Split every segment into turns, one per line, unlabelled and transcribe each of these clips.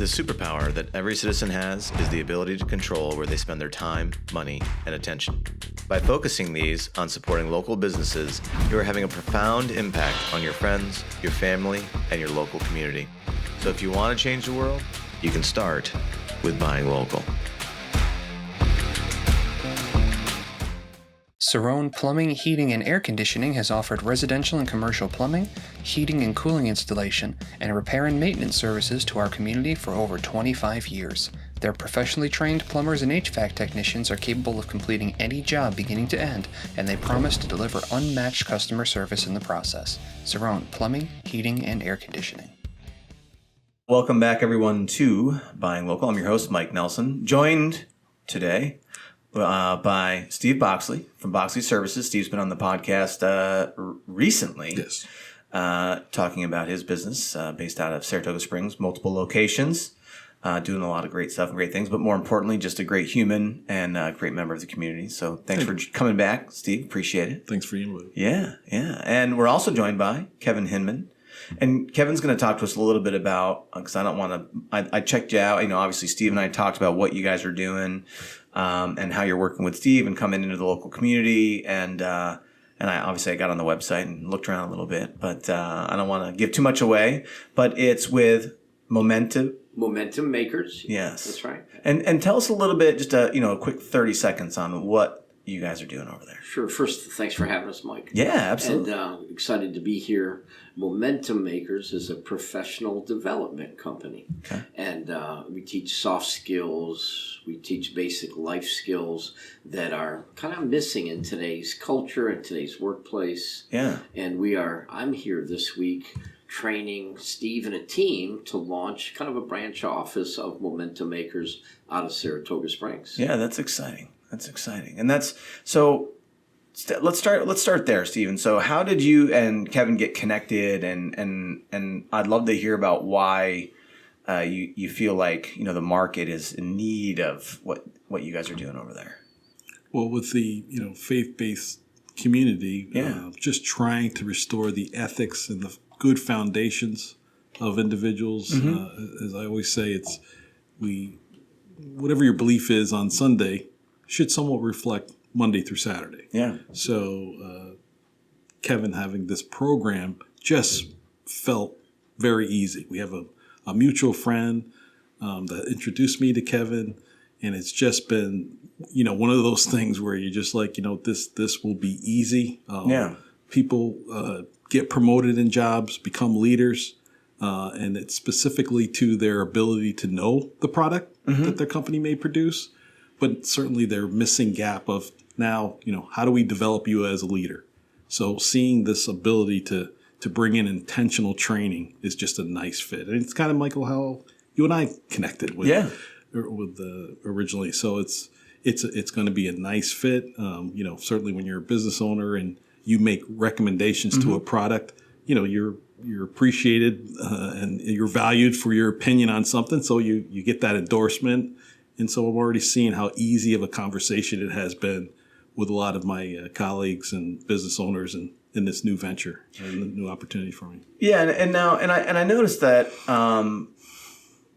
The superpower that every citizen has is the ability to control where they spend their time, money, and attention. By focusing these on supporting local businesses, you are having a profound impact on your friends, your family, and your local community. So if you want to change the world, you can start with buying local.
Sarone Plumbing, Heating, and Air Conditioning has offered residential and commercial plumbing, heating and cooling installation, and repair and maintenance services to our community for over 25 years. Their professionally trained plumbers and HVAC technicians are capable of completing any job beginning to end, and they promise to deliver unmatched customer service in the process. Sarone Plumbing, Heating, and Air Conditioning.
Welcome back, everyone, to Buying Local. I'm your host, Mike Nelson, joined today by Steve Boxley from Boxley Services. Steve's been on the podcast recently,
yes,
talking about his business based out of Saratoga Springs, multiple locations, doing a lot of great stuff and great things, but more importantly, just a great human and a great member of the community. So thanks for coming back, Steve. Appreciate it.
Thanks for the invite.
Yeah. And we're also joined by Kevin Hinman. And Kevin's going to talk to us a little bit about, because I don't want to, I checked you out. You know, obviously Steve and I talked about what you guys are doing and how you're working with Steve and coming into the local community. And I got on the website and looked around a little bit, but I don't want to give too much away. But it's with Momentum
Makers.
Yes,
that's right.
And tell us a little bit, just a quick 30 seconds on what you guys are doing over there.
Sure. First, thanks for having us, Mike.
Yeah, absolutely.
And excited to be here. Momentum Makers is a professional development company.
Okay.
And we teach soft skills. We teach basic life skills that are kind of missing in today's culture and today's workplace.
Yeah.
And I'm here this week training Steve and a team to launch kind of a branch office of Momentum Makers out of Saratoga Springs.
Yeah, that's exciting. And let's start there, Steven. So how did you and Kevin get connected, and I'd love to hear about why you feel like the market is in need of what you guys are doing over there.
Well, with the faith-based community, just trying to restore the ethics and the good foundations of individuals. Mm-hmm. As I always say, whatever your belief is on Sunday should somewhat reflect Monday through Saturday.
Yeah.
So Kevin having this program just felt very easy. We have a mutual friend that introduced me to Kevin, and it's just been one of those things where you're just like this will be easy. People get promoted in jobs, become leaders, and it's specifically to their ability to know the product mm-hmm. that their company may produce. But certainly their missing gap of now, how do we develop you as a leader? So seeing this ability to bring in intentional training is just a nice fit. And it's kind of, Michael, how you and I connected with originally. So it's going to be a nice fit. Certainly when you're a business owner and you make recommendations mm-hmm. to a product, you're appreciated and you're valued for your opinion on something. So you get that endorsement. And so I'm already seeing how easy of a conversation it has been with a lot of my colleagues and business owners in this new venture and the new opportunity for me. Yeah,
and I noticed that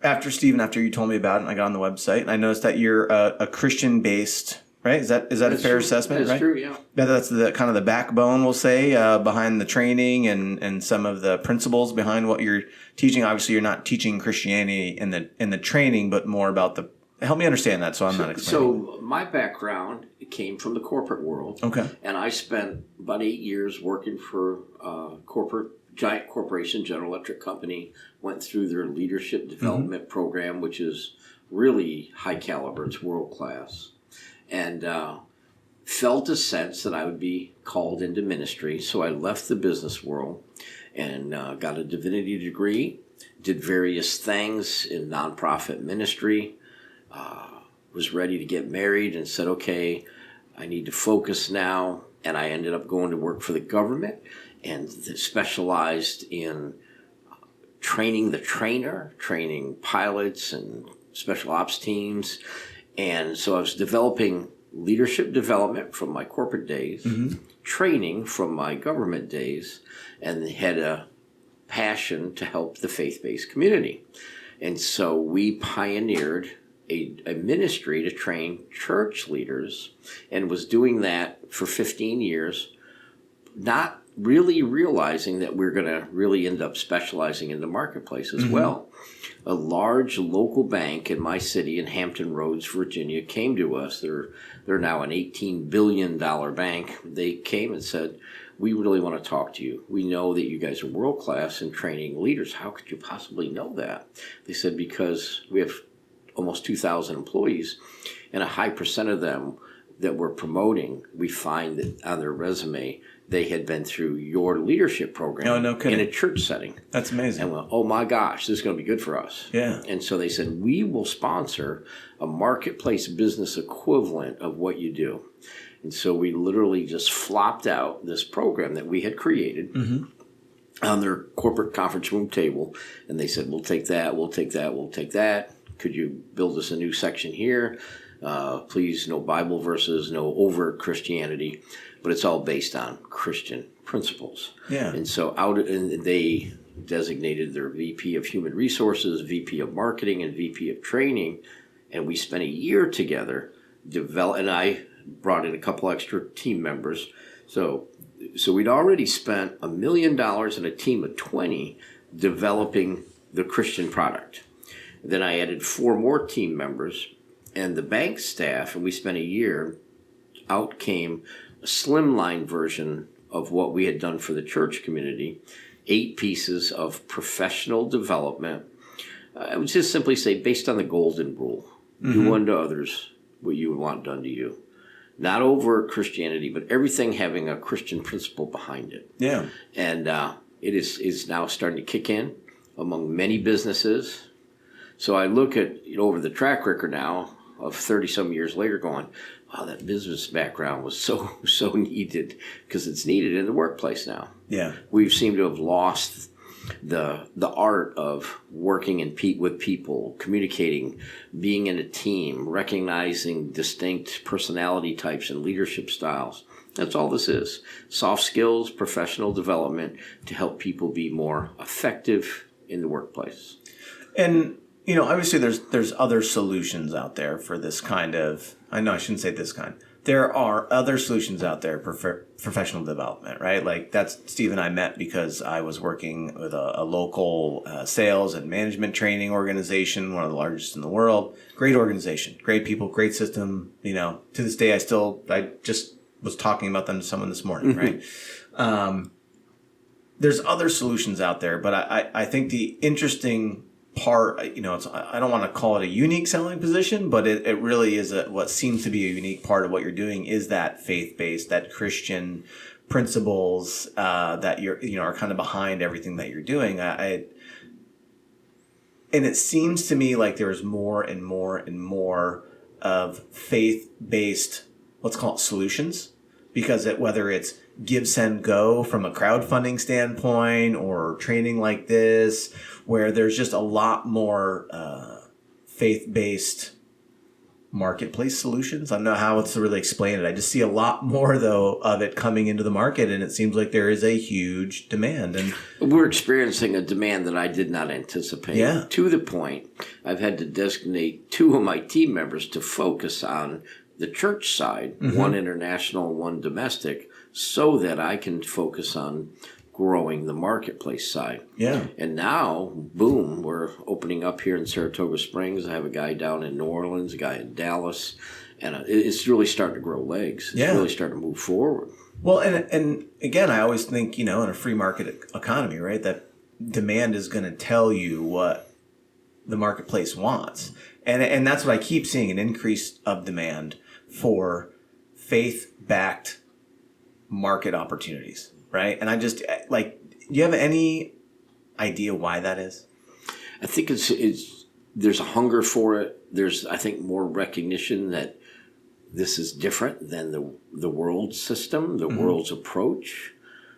after you told me about it, and I got on the website, and I noticed that you're a Christian-based, right? Is that a fair assessment?
That's true. Yeah.
That's the kind of the backbone, we'll say, behind the training and some of the principles behind what you're teaching. Obviously, you're not teaching Christianity in the training, but more about the. Help me understand that, so I'm not explaining.
So my background came from the corporate world.
Okay.
And I spent about 8 years working for giant corporation, General Electric Company. Went through their leadership development mm-hmm. program, which is really high caliber. It's world class. And felt a sense that I would be called into ministry. So I left the business world and got a divinity degree, did various things in nonprofit ministry. Was ready to get married and said, okay, I need to focus now. And I ended up going to work for the government and specialized in training the trainer, training pilots and special ops teams. And so I was developing leadership development from my corporate days, mm-hmm. training from my government days, and had a passion to help the faith-based community. And so we pioneered a ministry to train church leaders, and was doing that for 15 years, not really realizing that we're going to really end up specializing in the marketplace as well. A large local bank in my city in Hampton Roads, Virginia, came to us. They're now an $18 billion bank. They came and said, we really want to talk to you. We know that you guys are world-class in training leaders. How could you possibly know that? They said, because we have almost 2,000 employees, and a high percent of them that we're promoting, we find that on their resume, they had been through your leadership program
no kidding.
in a church setting.
That's amazing.
And went, oh my gosh, this is going to be good for us.
Yeah.
And so they said, we will sponsor a marketplace business equivalent of what you do. And so we literally just flopped out this program that we had created on their corporate conference room table. And they said, we'll take that, we'll take that, we'll take that. Could you build us a new section here? Please, no Bible verses, no overt Christianity, but it's all based on Christian principles.
Yeah.
And so they designated their VP of Human Resources, VP of Marketing, and VP of Training, and we spent a year together and I brought in a couple extra team members. So we'd already spent $1 million and a team of 20 developing the Christian product. Then I added 4 more team members and the bank staff, and we spent a year. Out came a slimline version of what we had done for the church community, 8 pieces of professional development. I would just simply say, based on the golden rule, do unto others what you would want done to you. Not overt Christianity, but everything having a Christian principle behind it.
Yeah.
And it is now starting to kick in among many businesses. So I look at over the track record now of 30-some years later going, wow, that business background was so needed, because it's needed in the workplace now.
Yeah.
We seem to have lost the art of working with people, communicating, being in a team, recognizing distinct personality types and leadership styles. That's all this is. Soft skills, professional development to help people be more effective in the workplace.
And obviously there's other solutions out there for this kind of, I know I shouldn't say this kind. There are other solutions out there for professional development, right? Like that's Steve and I met because I was working with a local sales and management training organization, one of the largest in the world. Great organization, great people, great system. To this day, I just was talking about them to someone this morning, right? There's other solutions out there, but I think the interesting part, I don't want to call it a unique selling position, but it really is what seems to be a unique part of what you're doing is that faith-based, that Christian principles that are kind of behind everything that you're doing. And it seems to me like there's more and more and more of faith-based, let's call it solutions, because whether it's give, send, go from a crowdfunding standpoint or training like this, where there's just a lot more faith-based marketplace solutions. I don't know how else to really explain it. I just see a lot more, though, of it coming into the market, and it seems like there is a huge demand. And
we're experiencing a demand that I did not anticipate.
Yeah.
To the point, I've had to designate 2 of my team members to focus on the church side, one international, one domestic, so that I can focus on growing the marketplace side.
Yeah.
And now, boom, we're opening up here in Saratoga Springs. I have a guy down in New Orleans, a guy in Dallas, and it's really starting to grow legs. It's really starting to move forward.
Well, and again, I always think, in a free market economy, right, that demand is going to tell you what the marketplace wants. And that's what I keep seeing, an increase of demand for faith-backed market opportunities, right? And I just, do you have any idea why that is?
I think there's a hunger for it. There's, I think, more recognition that this is different than the world system, the world's approach.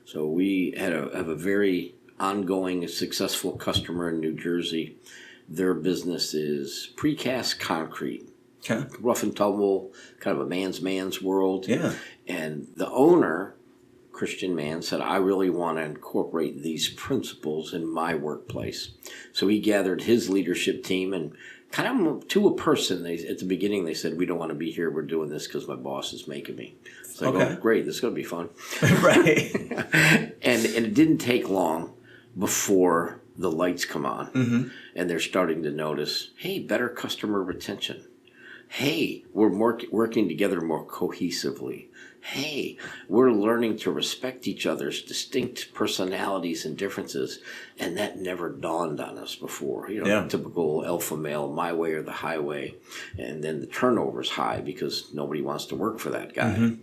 So we have a very ongoing, successful customer in New Jersey. Their business is precast concrete.
Okay.
Rough and tumble, kind of a man's world.
Yeah.
And the owner Christian man, said, I really want to incorporate these principles in my workplace. So he gathered his leadership team, and kind of to a person, at the beginning they said, we don't want to be here. We're doing this because my boss is making me. It's like,
Okay.
oh, great, this is going to be fun.
Right.
And it didn't take long before the lights come on, and they're starting to notice, hey, better customer retention. Hey, we're working together more cohesively. Hey, we're learning to respect each other's distinct personalities and differences, and that never dawned on us before. Typical alpha male, my way or the highway, and then the turnover's high because nobody wants to work for that guy.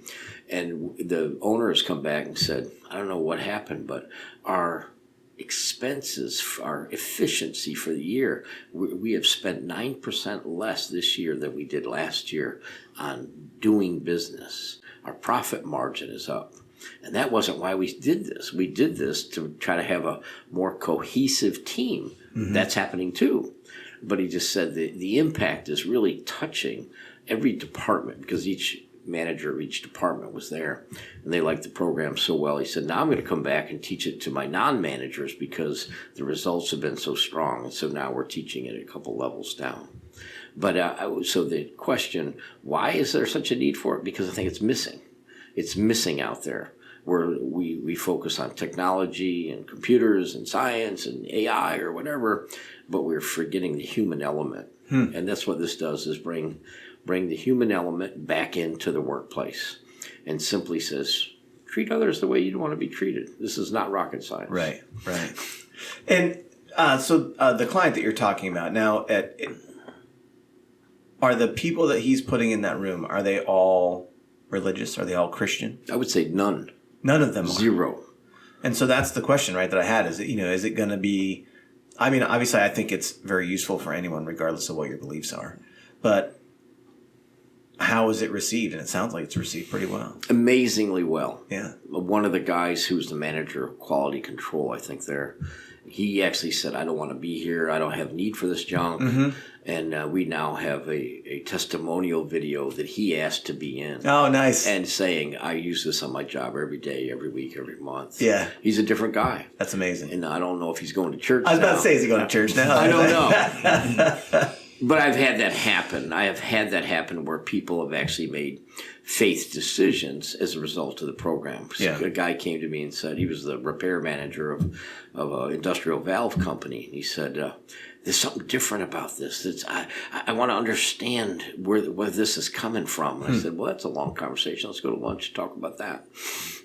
And the owner has come back and said, I don't know what happened, but our expenses, our efficiency for the year, we have spent 9% less this year than we did last year on doing business. Our profit margin is up. And that wasn't why we did this. We did this to try to have a more cohesive team. That's happening too. But he just said the impact is really touching every department, because each manager of each department was there, and they liked the program so well. He said, now I'm going to come back and teach it to my non-managers because the results have been so strong. And so now we're teaching it a couple levels down. But so the question, why is there such a need for it? Because I think it's missing. It's missing out there, where we focus on technology and computers and science and AI or whatever, but we're forgetting the human element. And that's what this does, is bring the human element back into the workplace, and simply says, treat others the way you'd want to be treated. This is not rocket science.
Right. And so the client that you're talking about now, are the people that he's putting in that room, are they all religious? Are they all Christian?
I would say none.
None of them are.
Zero.
And so that's the question, right, that I had. Is it going to be, I mean, obviously I think it's very useful for anyone regardless of what your beliefs are. But how is it received? And it sounds like it's received pretty well.
Amazingly well.
Yeah.
One of the guys who's the manager of quality control, I think he actually said, I don't want to be here. I don't have need for this junk. And we now have a testimonial video that he asked to be in.
Oh, nice.
And saying, I use this on my job every day, every week, every month.
Yeah.
He's a different guy.
That's amazing.
And I don't know if he's going to church
I was
now.
about to say, is he going to church now?
I don't know. But I've had that happen. I have had that happen where people have actually made faith decisions as a result of the program.
Yeah.
A guy came to me and said, he was the repair manager of an industrial valve company. And he said, there's something different about this. I want to understand where this is coming from. And I said, well, that's a long conversation. Let's go to lunch and talk about that.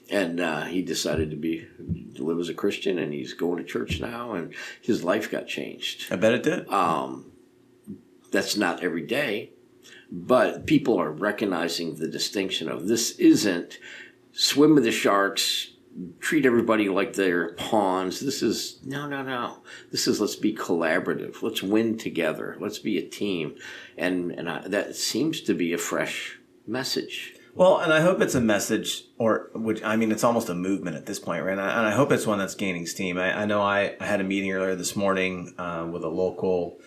And he decided to live as a Christian, and he's going to church now, and his life got changed.
I bet it did.
That's not every day, but people are recognizing the distinction of this isn't swim with the sharks, treat everybody like they're pawns. This is, no. This is, let's be collaborative. Let's win together. Let's be a team. And that seems to be a fresh message.
Well, and I hope it's a message, it's almost a movement at this point, right? And I hope it's one that's gaining steam. I know I had a meeting earlier this morning with a local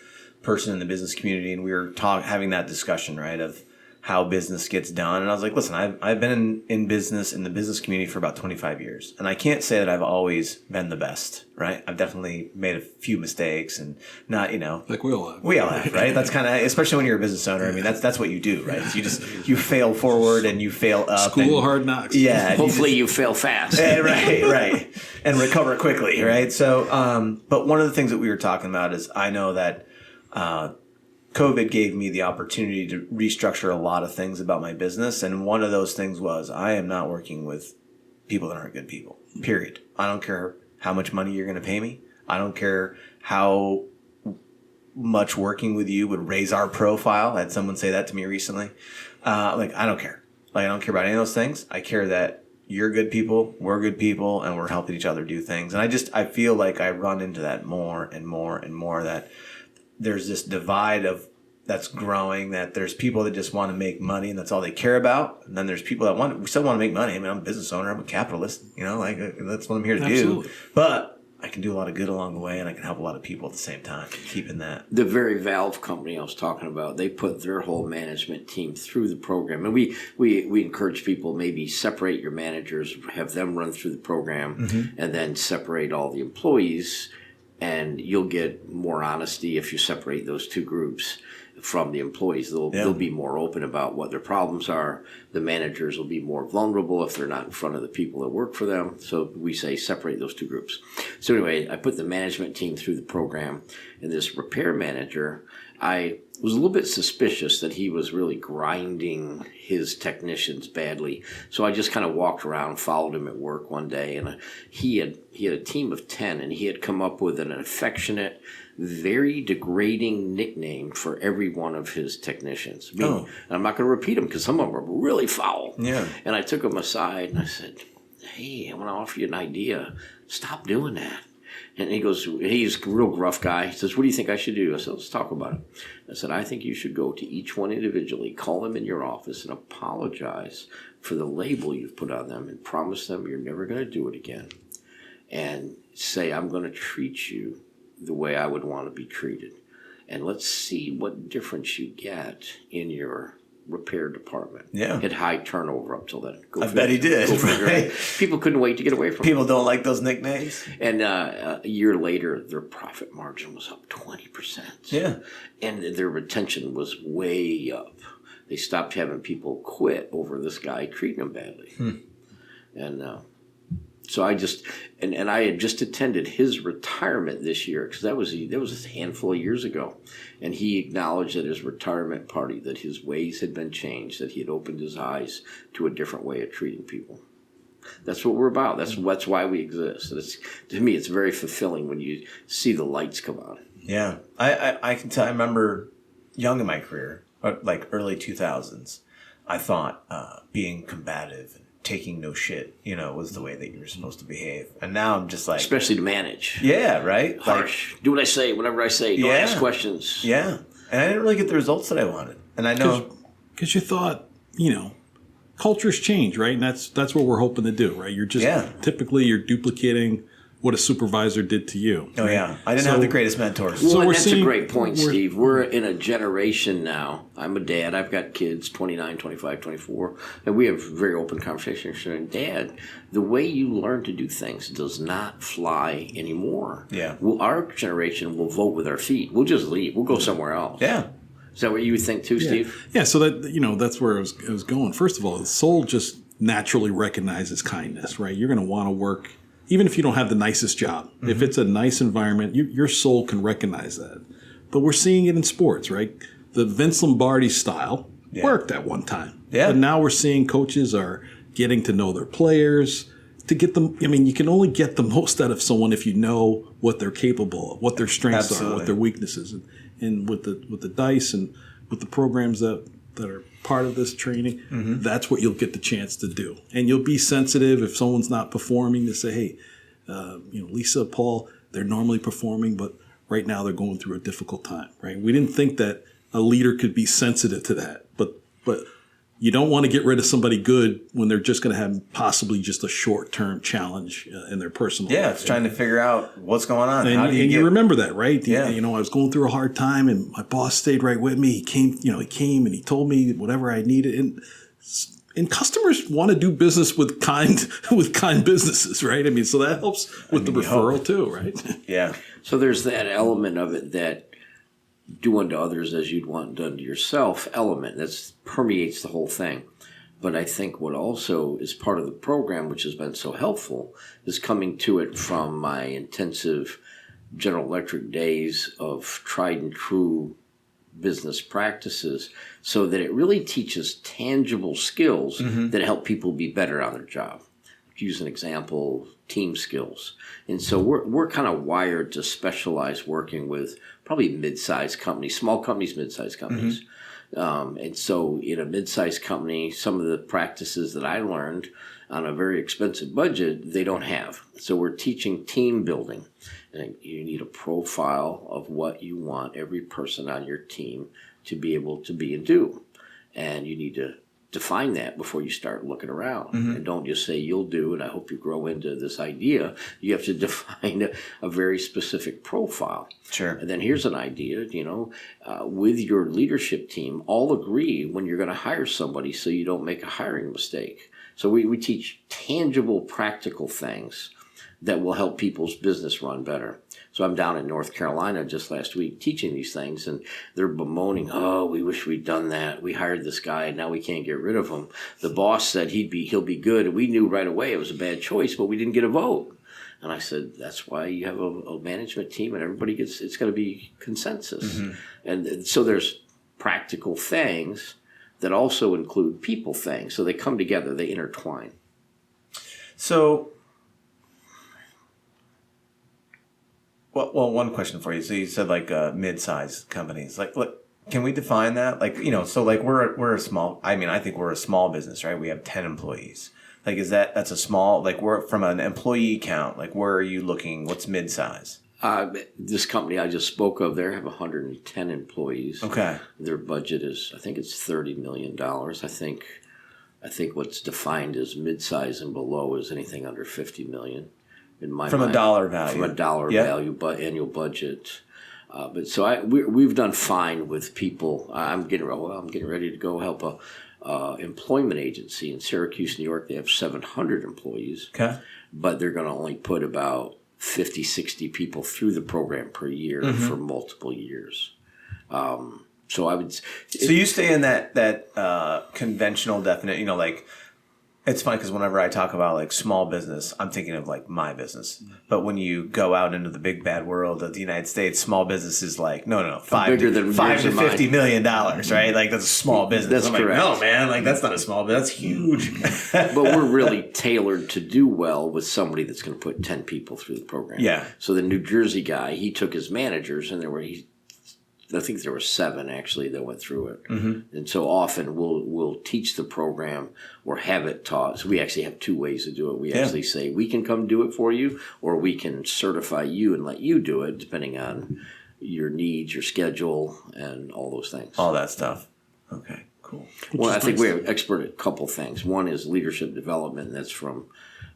person in the business community, and we were having that discussion, right, of how business gets done. And I was like, listen, I've been in business, in the business community for about 25 years. And I can't say that I've always been the best, right? I've definitely made a few mistakes and not,
like we all have.
We all have, right? That's kind of, especially when you're a business owner. I mean, that's what you do, right? So you fail forward and you fail up.
School of hard knocks.
Yeah.
Hopefully you fail fast.
Right. And recover quickly, right? So, but one of the things that we were talking about is I know that COVID gave me the opportunity to restructure a lot of things about my business. And one of those things was I am not working with people that aren't good people, period. I don't care how much money you're going to pay me. I don't care how much working with you would raise our profile. I had someone say that to me recently. I don't care. I don't care about any of those things. I care that you're good people, we're good people, and we're helping each other do things. And I feel like I run into that more and more and more, that there's this divide that's growing, that there's people that just want to make money and that's all they care about. And then there's people that still want to make money. I mean, I'm a business owner. I'm a capitalist, that's what I'm here to do. But I can do a lot of good along the way, and I can help a lot of people at the same time. Keeping that.
The very valve company I was talking about, they put their whole management team through the program. And we encourage people, maybe separate your managers, have them run through the program, and then separate all the employees, and you'll get more honesty if you separate those two groups from the employees. They'll be more open about what their problems are. The managers will be more vulnerable if they're not in front of the people that work for them. So we say separate those two groups. So anyway, I put the management team through the program, and this repair manager, I was a little bit suspicious that he was really grinding his technicians badly. So I just kind of walked around, followed him at work one day, and he had a team of 10, and he had come up with an affectionate, very degrading nickname for every one of his technicians. And I'm not going to repeat them because some of them are really foul.
Yeah.
And I took him aside and I said, hey, I want to offer you an idea. Stop doing that. And he goes, he's a real gruff guy. He says, what do you think I should do? I said, let's talk about it. I said, I think you should go to each one individually, call them in your office and apologize for the label you've put on them and promise them you're never going to do it again. And say, I'm going to treat you the way I would want to be treated. And let's see what difference you get in your repair department.
Yeah.
Had high turnover up till then.
I bet he did. Right?
People couldn't wait to get away from
People don't like those nicknames.
And a year later, their profit margin was up 20%.
Yeah.
And their retention was way up. They stopped having people quit over this guy treating them badly. And so I just, and I had just attended his retirement this year, because that was a handful of years ago. And he acknowledged at his retirement party that his ways had been changed, that he had opened his eyes to a different way of treating people. That's what we're about. That's why we exist. And to me, it's very fulfilling when you see the lights come on.
Yeah. I can tell, I remember young in my career, like early 2000s, I thought being combative and taking no shit, was the way that you were supposed to behave. And now I'm just like...
Especially to manage.
Yeah, right?
Harsh. Do what I say, whatever I say. Don't ask questions.
Yeah. And I didn't really get the results that I wanted. And I know...
Because you thought, cultures change, right? And that's what we're hoping to do, right? You're just... Typically, you're duplicating what a supervisor did to you.
Oh, yeah. I didn't have the greatest mentors.
Well, that's a great point, Steve. We're in a generation now. I'm a dad. I've got kids, 29, 25, 24. And we have very open conversations. And Dad, the way you learn to do things does not fly anymore.
Yeah.
Our generation will vote with our feet. We'll just leave. We'll go somewhere else.
Yeah.
Is that what you would think too, Steve?
Yeah, so that that's where I was going. First of all, the soul just naturally recognizes kindness, right? You're going to want to work... Even if you don't have the nicest job, if it's a nice environment, your soul can recognize that. But we're seeing it in sports, right? The Vince Lombardi style worked at one time. Yeah. But now we're seeing coaches are getting to know their players to get them. I mean, you can only get the most out of someone if you know what they're capable of, what their strengths are, what their weaknesses. And with the dice and with the programs that are part of this training, that's what you'll get the chance to do. And you'll be sensitive if someone's not performing to say, hey, Lisa, Paul, they're normally performing, but right now they're going through a difficult time, right? We didn't think that a leader could be sensitive to that, but you don't want to get rid of somebody good when they're just going to have possibly just a short-term challenge in their personal life.
Yeah, it's trying to figure out what's going on.
And you remember that, right? Yeah. I was going through a hard time, and my boss stayed right with me. He came and he told me whatever I needed. And customers want to do business with kind businesses, right? I mean, so that helps with the referral too, right?
Yeah.
So there's that element of it that do unto others as you'd want done to yourself element that permeates the whole thing. But I think what also is part of the program, which has been so helpful, is coming to it from my intensive General Electric days of tried and true business practices, so that it really teaches tangible skills that help people be better on their job. Use an example, team skills. And so we're kind of wired to specialize working with probably mid-sized companies, small companies, mid-sized companies. And so in a mid-sized company, some of the practices that I learned on a very expensive budget, they don't have. So we're teaching team building. And you need a profile of what you want every person on your team to be able to be and do. And you need to define that before you start looking around. And don't just say you'll do and I hope you grow into this idea. You have to define a very specific profile.
Sure.
And then here's an idea, with your leadership team, all agree when you're going to hire somebody so you don't make a hiring mistake. So we teach tangible, practical things that will help people's business run better. So I'm down in North Carolina just last week teaching these things, and they're bemoaning, oh, we wish we'd done that. We hired this guy, and now we can't get rid of him. The boss said he'll be good, and we knew right away it was a bad choice, but we didn't get a vote. And I said, that's why you have a management team, and everybody it's got to be consensus. And so there's practical things that also include people things. So they come together, they intertwine.
So, well, one question for you. So you said like mid-sized companies. Like, look, can we define that? Like, so like we're a small. I mean, I think we're a small business, right? We have 10 employees. Like, that's a small. Like, we're from an employee count. Like, where are you looking? What's mid-size?
This company I just spoke of, they have 110 employees.
Okay.
Their budget is, I think it's $30 million. I think what's defined as mid-size and below is anything under $50 million. In my
from
mind,
a dollar value.
From a dollar value, but annual budget. But so we've done fine with people. I'm getting ready to go help a employment agency in Syracuse, New York. They have 700 employees.
Okay.
But they're going to only put about 50, 60 people through the program per year for multiple years. So I would.
So you stay in that conventional definite. Like. It's funny because whenever I talk about like small business, I'm thinking of like my business. But when you go out into the big bad world of the United States, small business is like no, $5 to $50 million, right? Like that's a small business.
That's
I'm
correct.
Like, no, man, like that's not a small business. That's huge.
But we're really tailored to do well with somebody that's going to put 10 people through the program.
Yeah.
So the New Jersey guy, he took his managers, and I think there were 7 actually that went through it. And so often we'll teach the program or have it taught. So we actually have 2 ways to do it. We actually say we can come do it for you, or we can certify you and let you do it, depending on your needs, your schedule, and all those things.
All that stuff. Okay, cool.
Well, I think we're expert at a couple things. One is leadership development, and that's from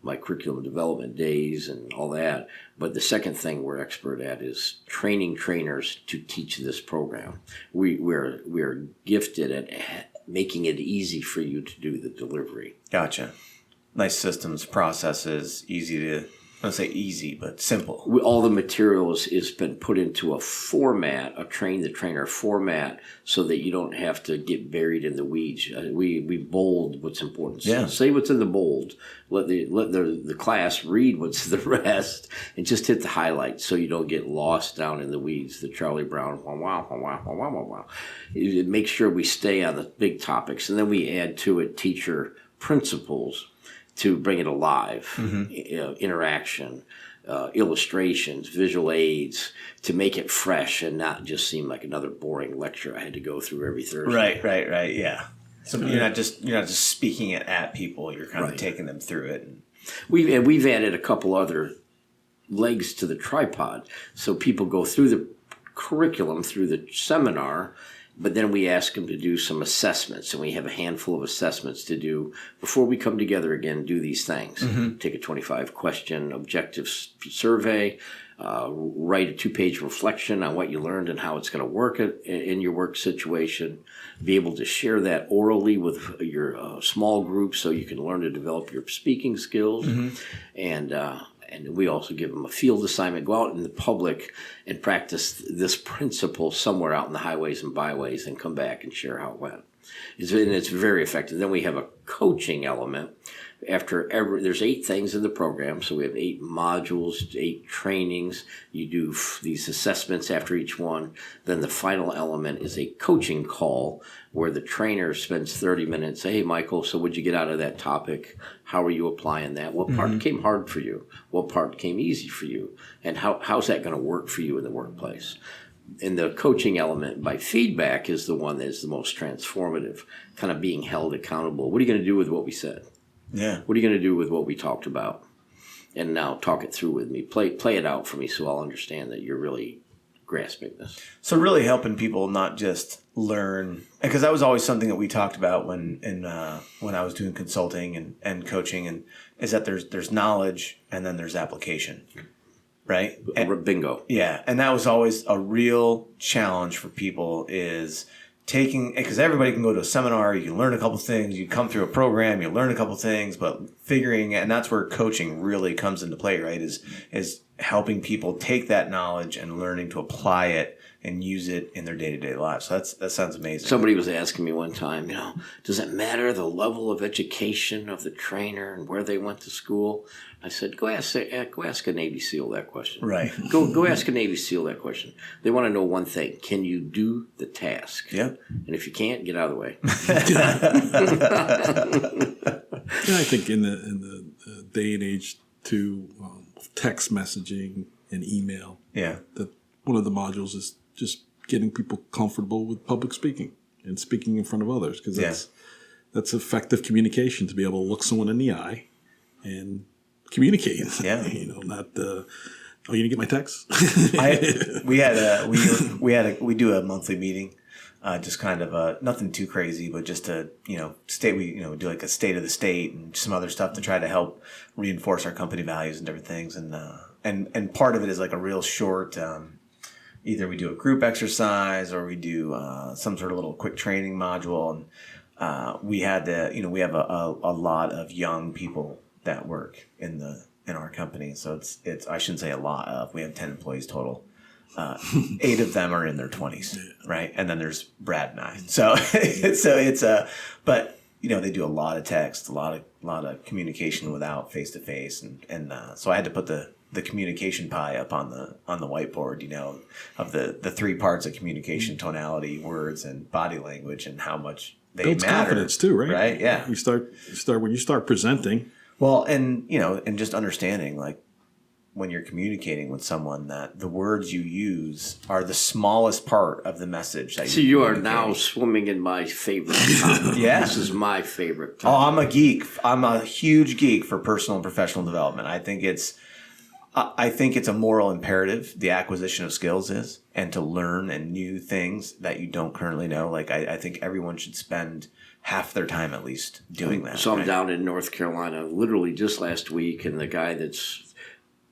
my curriculum development days and all that. But the second thing we're expert at is training trainers to teach this program. We're gifted at making it easy for you to do the delivery.
Gotcha. Nice systems, processes, easy to. I don't say easy, but simple.
All the materials has been put into a format, a train the trainer format, so that you don't have to get buried in the weeds. We bold what's important. So say what's in the bold. Let the class read what's the rest, and just hit the highlights so you don't get lost down in the weeds. The Charlie Brown, wow. It makes sure we stay on the big topics, and then we add to it teacher principles to bring it alive, interaction, illustrations, visual aids, to make it fresh and not just seem like another boring lecture I had to go through every Thursday.
Right, yeah. So you're not just speaking it at people; you're kind of taking them through it.
We've added a couple other legs to the tripod, so people go through the curriculum, through the seminar. But then we ask them to do some assessments, and we have a handful of assessments to do before we come together again, do these things. Take a 25-question objective survey, write a 2-page reflection on what you learned and how it's going to work in your work situation, be able to share that orally with your small group so you can learn to develop your speaking skills. And we also give them a field assignment. Go out in the public and practice this principle somewhere out in the highways and byways and come back and share how it went. It's very effective. Then we have a coaching element. There's 8 things in the program, so we have 8 modules, 8 trainings. You do these assessments after each one. Then the final element is a coaching call where the trainer spends 30 minutes. Hey, Michael, so what'd you get out of that topic? How are you applying that? What part came hard for you? What part came easy for you? And how's that going to work for you in the workplace? And the coaching element by feedback is the one that is the most transformative, kind of being held accountable. What are you going to do with what we said?
Yeah.
What are you going to do with what we talked about? And now talk it through with me. Play it out for me so I'll understand that you're really grasping this.
So really helping people not just learn, because that was always something that we talked about when I was doing consulting and coaching, and is that there's knowledge and then there's application, right? And,
bingo.
Yeah, and that was always a real challenge for people, is taking, because everybody can go to a seminar, you can learn a couple things, you come through a program, you learn a couple things, but figuring, and that's where coaching really comes into play, right? Is helping people take that knowledge and learning to apply it and use it in their day-to-day lives. So that sounds amazing.
Somebody was asking me one time, does it matter the level of education of the trainer and where they went to school? I said, go ask a Navy SEAL that question.
Right.
Go ask a Navy SEAL that question. They want to know one thing: can you do the task?
Yeah.
And if you can't, get out of the way.
Yeah, I think in the day and age too, text messaging and email.
Yeah.
That one of the modules is just getting people comfortable with public speaking and speaking in front of others, because that's effective communication, to be able to look someone in the eye and communicate.
Yeah.
Not you didn't get my text?
We do a monthly meeting, just kind of nothing too crazy, but just to do like a state of the state and some other stuff to try to help reinforce our company values and different things, and part of it is like a real short. Either we do a group exercise or we do some sort of little quick training module, and we have a lot of young people that work in our company. So it's I shouldn't say a lot of. We have 10 employees total. 8 of them are in their 20s, right? And then there's Brad and I. So but they do a lot of text, a lot of communication without face to face, and so I had to put the communication pie up on the whiteboard, of the 3 parts of communication: tonality, words, and body language, and how much they
builds
matter.
Confidence too, right?
Right. Yeah.
You start when you start presenting.
Well, and just understanding, like, when you're communicating with someone, that the words you use are the smallest part of the message. That
you are now swimming in my favorite topic.
Yeah.
This is my favorite topic.
Oh, I'm a geek. I'm a huge geek for personal and professional development. I think it's a moral imperative, the acquisition of skills is, and to learn and new things that you don't currently know. Like, I think everyone should spend half their time at least doing that.
So I'm down in North Carolina literally just last week, and the guy that's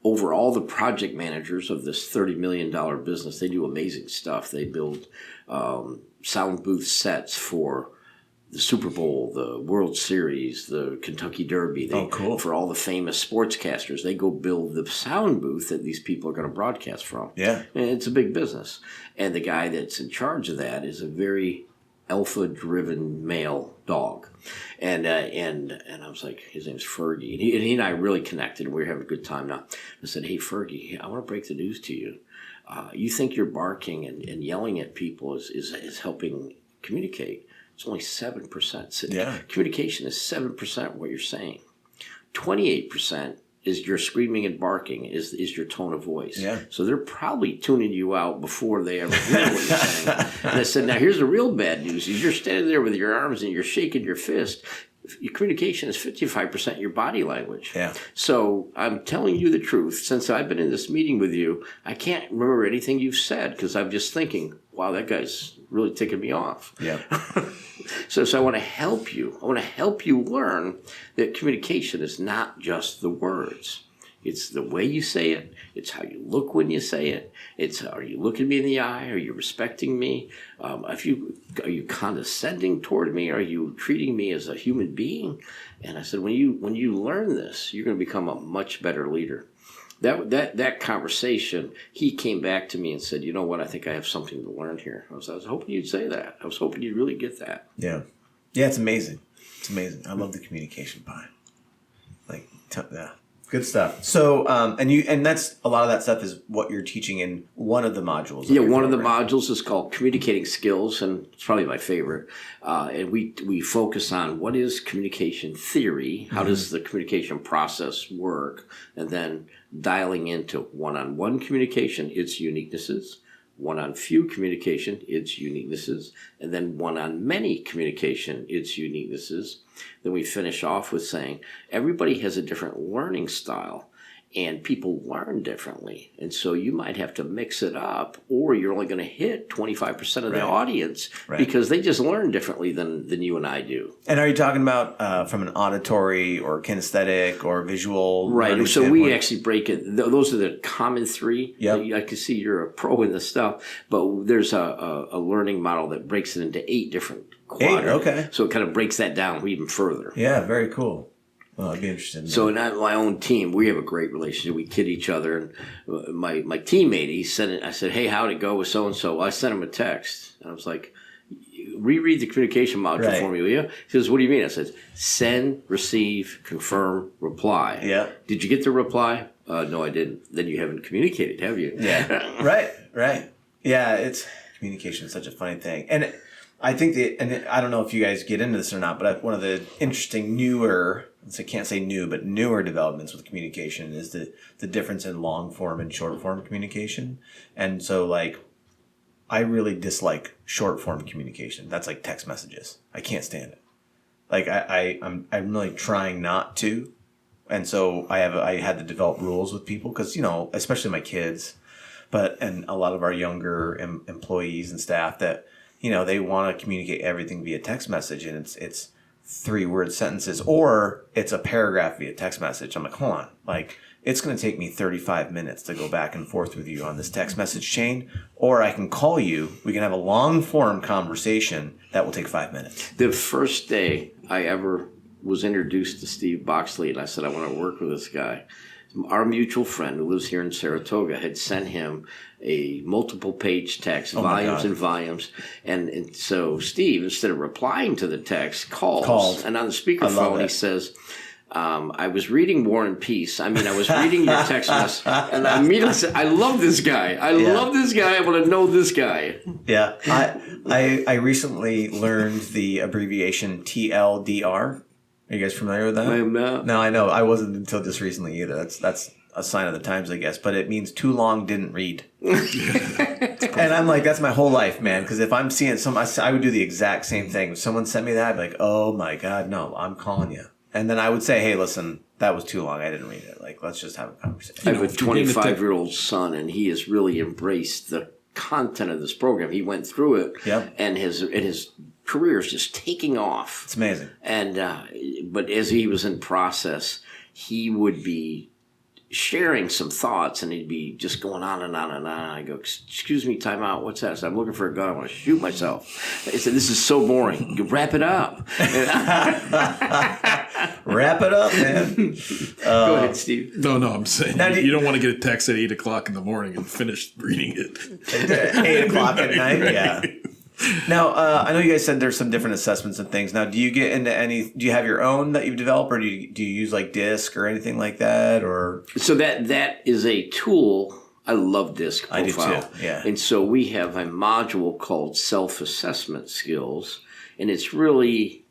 over all the project managers of this $30 million business, they do amazing stuff. They build sound booth sets for the Super Bowl, the World Series, the Kentucky Derby.
Cool. For
all the famous sportscasters, they go build the sound booth that these people are going to broadcast from.
Yeah.
And it's a big business. And the guy that's in charge of that is a very alpha-driven male dog. And I was like, his name's Fergie. And he and I really connected, and we were having a good time now. I said, hey, Fergie, I want to break the news to you. You think your barking and yelling at people is helping communicate. It's only 7%.
Yeah.
Communication is 7% what you're saying. 28% is your screaming and barking, is your tone of voice.
Yeah.
So they're probably tuning you out before they ever hear what you're saying. And I said, now here's the real bad news. Is you're standing there with your arms and you're shaking your fist. Your communication is 55% your body language.
Yeah.
So I'm telling you the truth. Since I've been in this meeting with you, I can't remember anything you've said because I'm just thinking, wow, that guy's really ticking me off.
Yeah.
So I want to help you. I want to help you learn that communication is not just the words. It's the way you say it. It's how you look when you say it. It's, are you looking me in the eye? Are you respecting me? Are you condescending toward me? Are you treating me as a human being? And I said, when you learn this, you're going to become a much better leader. That conversation, he came back to me and said, you know what, I think I have something to learn here. I was hoping you'd say that. I was hoping you'd really get that.
Yeah. Yeah, it's amazing. It's amazing. I love the communication pie. Like, yeah. Good stuff. So, and that's a lot of that stuff is what you're teaching in one of the modules.
Yeah, one of the modules is called Communicating Skills, and it's probably my favorite. And we focus on what is communication theory, how does the communication process work, and then dialing into one-on-one communication, its uniquenesses, one-on-few communication, its uniquenesses, and then one-on-many communication, its uniquenesses. Then we finish off with saying everybody has a different learning style, And people learn differently. And so you might have to mix it up, or you're only going to hit 25% of the audience because they just learn differently than you and I do.
And are you talking about from an auditory or kinesthetic or visual?
Right. So we actually break it. Those are the common three.
Yep.
I can see you're a pro in this stuff, but there's a learning model that breaks it into 8 different quadrants.
Okay.
So it kind of breaks that down even further.
Yeah, very cool. Well, I'd be interested.
So in my own team, we have a great relationship. We kid each other. And my teammate, he sent it. I said, "Hey, how'd it go with so and so?" I sent him a text, and I was like, "Reread the communication module for me, will you?" He says, "What do you mean?" I said, "Send, receive, confirm, reply."
Yeah.
Did you get the reply? No, I didn't. Then you haven't communicated, have you?
Yeah. Right. Yeah. Communication is such a funny thing, and I think I don't know if you guys get into this or not, but one of the interesting newer. I can't say new, but newer developments with communication is the difference in long form and short form communication. And so, like, I really dislike short form communication. That's like text messages. I can't stand it. Like, I'm really trying not to. And so I had to develop rules with people because, especially my kids, and a lot of our younger employees and staff that, they want to communicate everything via text message, and it's 3-word sentences, or it's a paragraph via text message. I'm like, hold on. Like, it's going to take me 35 minutes to go back and forth with you on this text message chain, or I can call you. We can have a long form conversation that will take 5 minutes.
The first day I ever was introduced to Steve Boxley, and I said, I want to work with this guy. Our mutual friend who lives here in Saratoga had sent him a multiple page text, volumes and volumes. And so Steve, instead of replying to the text, calls. And on the speakerphone, he says, I was reading War and Peace. I was reading your text message. And I immediately said, I love this guy. I love this guy. I want to know this guy.
Yeah. I recently learned the abbreviation TLDR. Are you guys familiar with that?
I'm not.
No, I know. I wasn't until just recently either. That's a sign of the times, I guess. But it means too long, didn't read. And I'm like, that's my whole life, man. Because if I'm seeing I would do the exact same thing. If someone sent me that, I'd be like, oh my God, no, I'm calling you. And then I would say, hey, listen, that was too long. I didn't read it. Like, let's just have a conversation.
I have a 25-year-old son, and he has really embraced the content of this program. He went through it, and his career is just taking off.
It's amazing.
And but as he was in process, he would be sharing some thoughts, and he'd be just going on and on and on. I go, excuse me, time out. What's that? I said, I'm looking for a gun. I want to shoot myself. He said, this is so boring. You wrap it up.
Wrap it up, man.
Go ahead, Steve.
No, I'm saying you don't want to get a text at 8 o'clock in the morning and finish reading it.
8 o'clock at night, yeah. Now, I know you guys said there's some different assessments and things. Now, do you get into do you have your own that you've developed, or do you use like DISC or anything like that? Or
so that is a tool. I love DISC profile.
I do too, yeah.
And so we have a module called Self-Assessment Skills, and it's really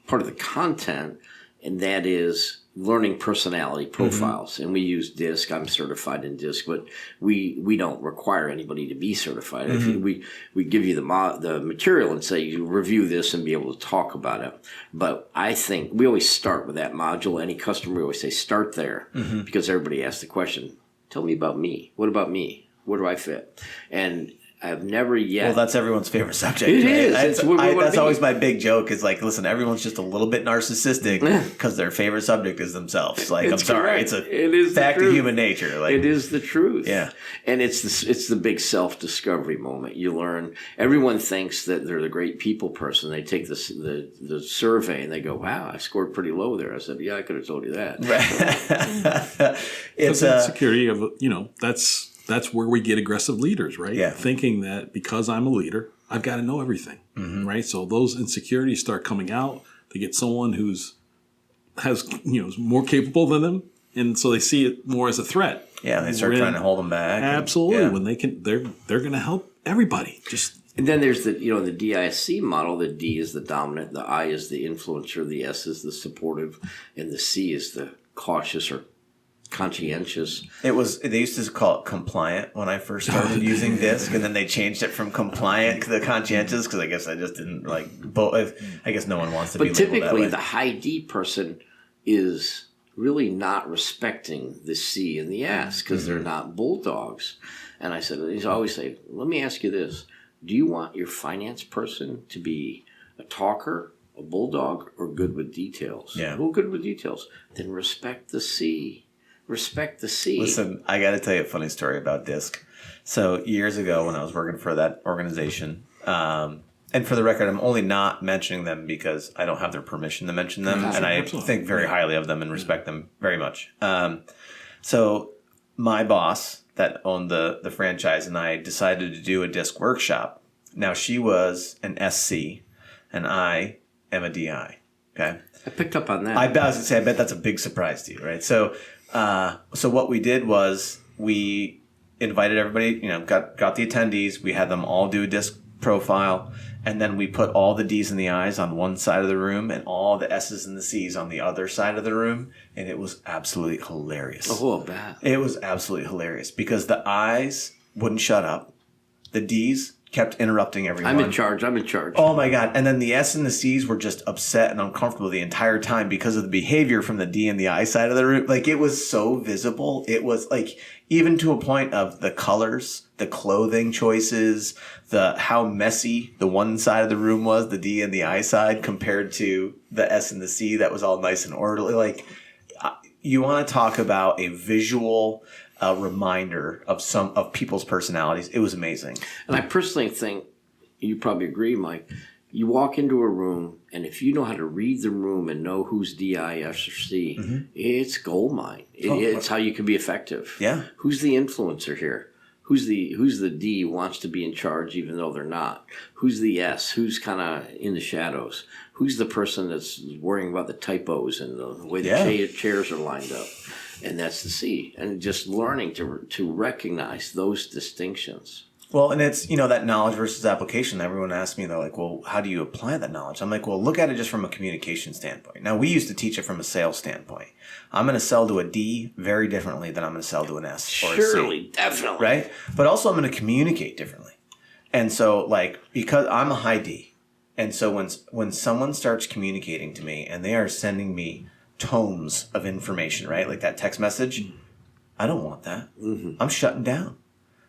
part of the content, and that is learning personality profiles. And we use DISC. I'm certified in DISC, but we don't require anybody to be certified. We give you the material and say you review this and be able to talk about it. But I think we always start with that module. Any customer, we always say start there, because everybody asks the question, tell me about me. What about me? Where do I fit? And I've never yet.
Well, that's everyone's favorite subject.
It
right?
is.
That's always my big joke. Is like, listen, everyone's just a little bit narcissistic because their favorite subject is themselves. Like, I'm sorry, it is fact of human nature. Like,
it is the truth.
Yeah,
and it's the big self-discovery moment. You learn. Everyone thinks that they're the great people person. They take the survey and they go, "Wow, I scored pretty low there." I said, "Yeah, I could have told you that."
Right.
It's insecurity of That's where we get aggressive leaders, right?
Yeah.
Thinking that because I'm a leader, I've got to know everything, right? So those insecurities start coming out. They get someone is more capable than them, and so they see it more as a threat.
Yeah, they start trying to hold them back.
Absolutely, when they can, they're going to help everybody.
And then there's the DISC model. The D is the dominant, the I is the influencer, the S is the supportive, and the C is the cautious or conscientious.
They used to call it compliant when I first started using DISC, and then they changed it from compliant to the conscientious because I guess I just didn't like both. I guess no one wants to be labeled that way.
But typically the high D person is really not respecting the C and the S because they're not bulldogs. And I said, he's always say, let me ask you this. Do you want your finance person to be a talker, a bulldog, or good with details?
Yeah.
Well, good with details. Then respect the C. Respect the C.
Listen, I got to tell you a funny story about DISC. So years ago when I was working for that organization, and for the record, I'm only not mentioning them because I don't have their permission to mention them, and I think very highly of them and respect them very much. So my boss that owned the franchise and I decided to do a DISC workshop. Now, she was an SC, and I am a DI. Okay,
I picked up on that.
I was going to say, I bet that's a big surprise to you, right? So what we did was we invited everybody, got the attendees. We had them all do a DISC profile, and then we put all the D's and the I's on one side of the room and all the S's and the C's on the other side of the room, and it was absolutely hilarious.
Oh, bad.
It was absolutely hilarious because the I's wouldn't shut up. The D's kept interrupting everyone.
I'm in charge.
Oh my God. And then the S and the C's were just upset and uncomfortable the entire time because of the behavior from the D and the I side of the room. Like, it was so visible. It was like, even to a point of the colors, the clothing choices, how messy the one side of the room was, the D and the I side, compared to the S and the C that was all nice and orderly. Like, you want to talk about a visual reminder of people's personalities. It was amazing.
And I personally think, you probably agree, Mike, you walk into a room, and if you know how to read the room and know who's D, I, S, or C, it's gold mine. It's how you can be effective.
Yeah.
Who's the influencer here? Who's the D who wants to be in charge even though they're not? Who's the S? Who's kind of in the shadows? Who's the person that's worrying about the typos and the way the chairs are lined up? And that's the C. And just learning to recognize those distinctions.
Well, and it's, that knowledge versus application. Everyone asks me, they're like, well, how do you apply that knowledge? I'm like, well, look at it just from a communication standpoint. Now, we used to teach it from a sales standpoint. I'm going to sell to a D very differently than I'm going to sell to an S or a C.
Surely, definitely.
Right? But also I'm going to communicate differently. And so, because I'm a high D, and so when someone starts communicating to me and they are sending me tomes of information, right? Like that text message, I don't want that. I'm shutting down.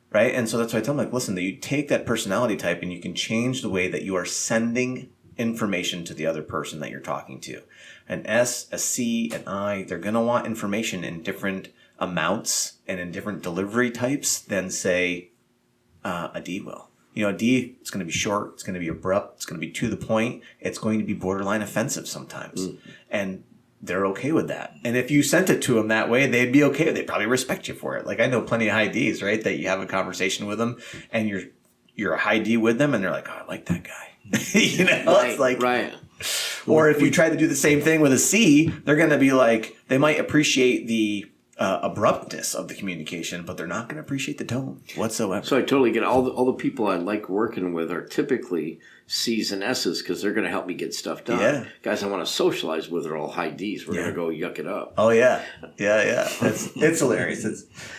Right? And so that's why I tell them, listen, that you take that personality type and you can change the way that you are sending information to the other person that you're talking to. An S, a C, an I, they're going to want information in different amounts and in different delivery types than, say, a D will. A D, it's going to be short, it's going to be abrupt, it's going to be to the point, it's going to be borderline offensive sometimes. And they're okay with that. And if you sent it to them that way, they'd be okay. They'd probably respect you for it. Like, I know plenty of high Ds, right? That you have a conversation with them and you're a high D with them and they're like, oh, I like that guy.
Right,
it's like,
right.
Or if you try to do the same thing with a C, they're going to be like, they might appreciate the abruptness of the communication, but they're not going to appreciate the tone whatsoever.
So I totally get it. All the people I like working with are typically C's and S's because they're going to help me get stuff done.
Yeah.
Guys I want to socialize with are all high D's. We're going to go yuck it up.
Oh, yeah. Yeah. It's hilarious.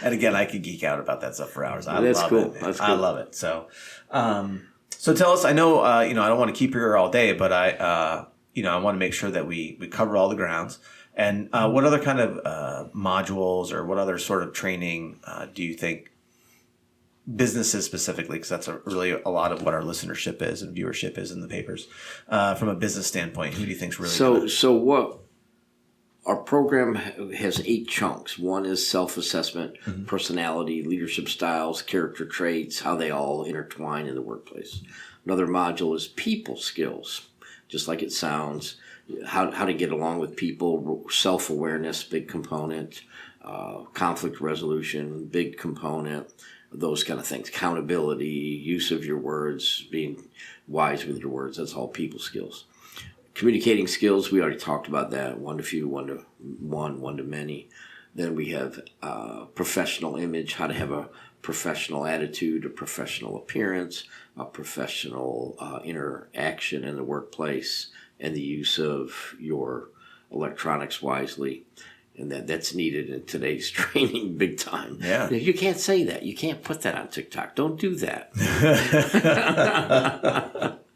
And again, I could geek out about that stuff for hours. I love it.
That's cool.
I love it. So tell us, I know, I don't want to keep you here all day, but I want to make sure that we cover all the grounds. And what other kind of modules or what other sort of training do you think businesses specifically, because that's really a lot of what our listenership is and viewership is in the papers, from a business standpoint, who do you think is really
So what our program has 8 chunks. One is self-assessment, personality, leadership styles, character traits, how they all intertwine in the workplace. Another module is people skills, just like it sounds. How to get along with people, self-awareness, big component, conflict resolution, big component, those kind of things. Accountability, use of your words, being wise with your words, that's all people skills. Communicating skills, we already talked about that, one to few, one to many. Then we have professional image, how to have a professional attitude, a professional appearance, a professional interaction in the workplace, and the use of your electronics wisely. And that's needed in today's training big time.
Yeah.
You can't say that. You can't put that on TikTok. Don't do that.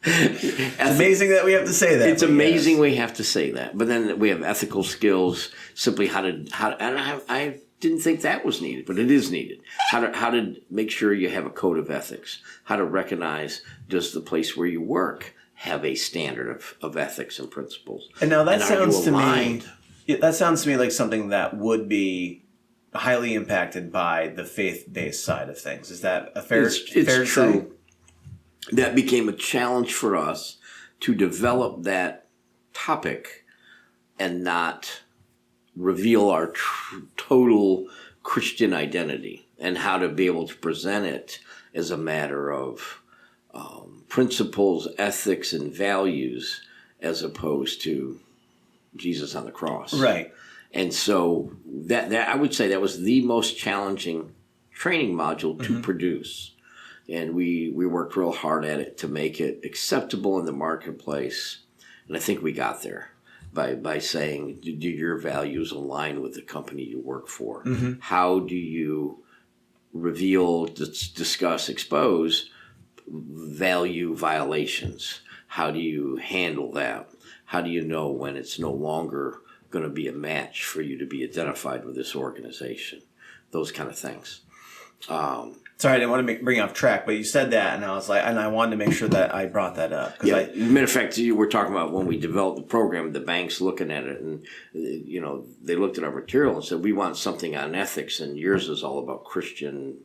It's amazing that we have to say that.
It's amazing we have to say that. But then we have ethical skills, simply how to and I didn't think that was needed, but it is needed. How to make sure you have a code of ethics. How to recognize, does the place where you work have a standard of ethics and principles?
And now that
and
sounds to me, like something that would be highly impacted by the faith-based side of things. Is that a fair to
true.
say?
That became a challenge for us to develop that topic and not reveal our total Christian identity, and how to be able to present it as a matter of principles, ethics, and values, as opposed to Jesus on the cross.
Right.
And so that I would say that was the most challenging training module to produce. And we worked real hard at it to make it acceptable in the marketplace. And I think we got there by saying, do your values align with the company you work for? Mm-hmm. How do you reveal, discuss, expose value violations? How do you handle that? How do you know when it's no longer going to be a match for you to be identified with this organization? Those kind of things.
Sorry, I didn't want to bring you off track, but you said that, and I was like, and I wanted to make sure that I brought that up.
Yeah, matter of fact, you were talking about when we developed the program, the banks looking at it, and they looked at our material and said, we want something on ethics, and yours is all about Christian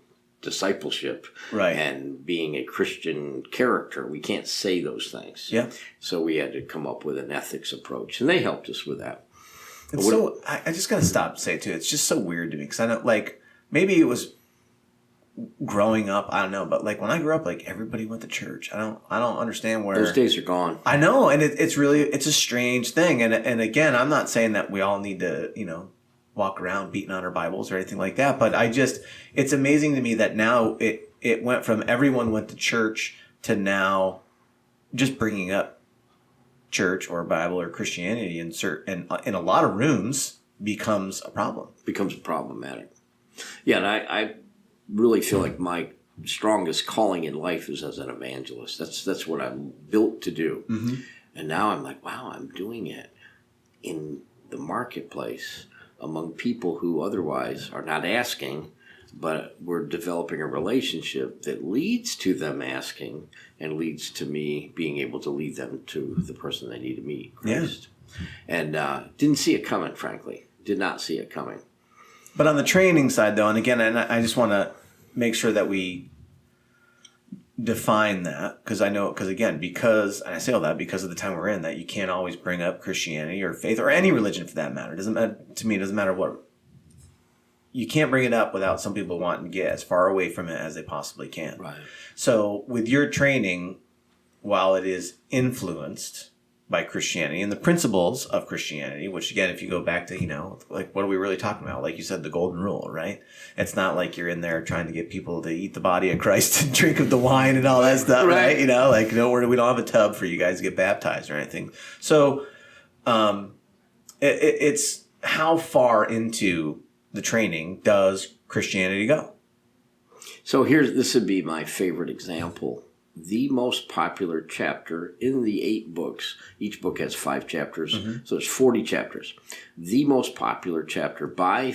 discipleship,
right,
and being a Christian character. We can't say those things.
Yeah.
So we had to come up with an ethics approach, and they helped us with that.
And so I just got to stop and say too, it's just so weird to me, because I don't, like, maybe it was growing up, I don't know, but like when I grew up, like everybody went to church. I don't understand where
those days are gone.
I know, and it's a strange thing. And again, I'm not saying that we all need to, walk around beating on our Bibles or anything like that. But it's amazing to me that now it went from everyone went to church to now just bringing up church or Bible or Christianity in a lot of rooms becomes a problem.
Becomes problematic. Yeah, and I really feel like my strongest calling in life is as an evangelist. That's what I'm built to do. Mm-hmm. And now I'm like, wow, I'm doing it in the marketplace among people who otherwise are not asking, but we're developing a relationship that leads to them asking and leads to me being able to lead them to the person they need to meet, Christ. Yeah. And didn't see it coming, frankly. Did not see it coming.
But on the training side, though, and again, I just want to make sure that we define that, because I know, because I say all that because of the time we're in, that you can't always bring up Christianity or faith or any religion for that matter. It doesn't matter what. You can't bring it up without some people wanting to get as far away from it as they possibly can.
Right. So
with your training, while it is influenced by Christianity and the principles of Christianity, which again, if you go back to, like, what are we really talking about? Like you said, the golden rule, right? It's not like you're in there trying to get people to eat the body of Christ and drink of the wine and all that stuff, right? We don't have a tub for you guys to get baptized or anything. So, it's how far into the training does Christianity go?
So this would be my favorite example. The most popular chapter in the 8 books. Each book has 5 chapters, so there's 40 chapters. The most popular chapter by